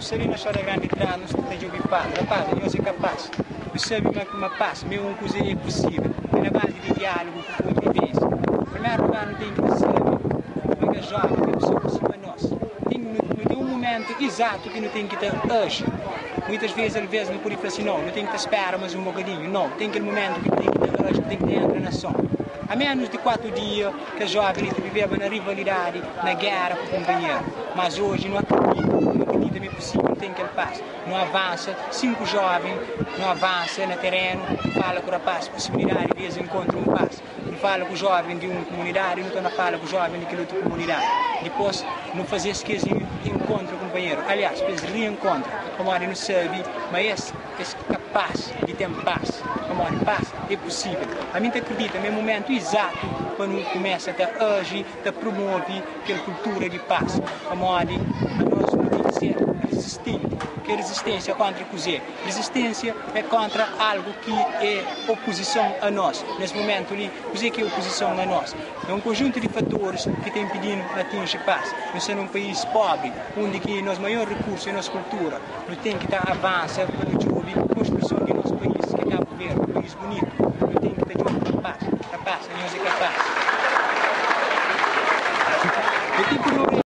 seria na história grande entrar no estado de paz. Rapaz, eu sou capaz. Eu sei uma paz, meu coisa é possível. É na base de diálogo com convivência. Primeiro lugar, não tem que ser uma jovem, uma pessoa por cima de nós. Tem um momento exato que não tem que ter hoje. Muitas vezes, às vezes, não pode falar assim, não tem que ter espera mais um bocadinho. Não, tem aquele momento que tem que ter hoje, que tem que ter entre a nação. Há menos de 4 dias que a jovem viveva na rivalidade, na guerra com o companheiro. Mas hoje não acredita, é possível, não tem aquele passo. Não avança, 5 jovens, não avança no terreno, fala com o rapaz, possibilidade de vez encontra um passo. Não fala com o jovem de uma comunidade, não fala com o jovem daquela outra comunidade. Depois, não fazer esse encontro com o companheiro. Aliás, depois reencontra, como a não sabe, mas esse capaz de ter paz. Como paz é possível. A mim acredita, no momento exato, quando começa até hoje, a promover aquela cultura de paz. Como a nós não tem que ser resistente. Que é resistência contra o que? Resistência é contra algo que é oposição a nós. Nesse momento ali, o que é oposição a nós? É um conjunto de fatores que tem impedindo atingir paz. Nós somos um país pobre, onde que nosso maior recurso é a nossa cultura. Nós temos que estar avançando para a construção do nosso país, que acaba de ver um país bonito.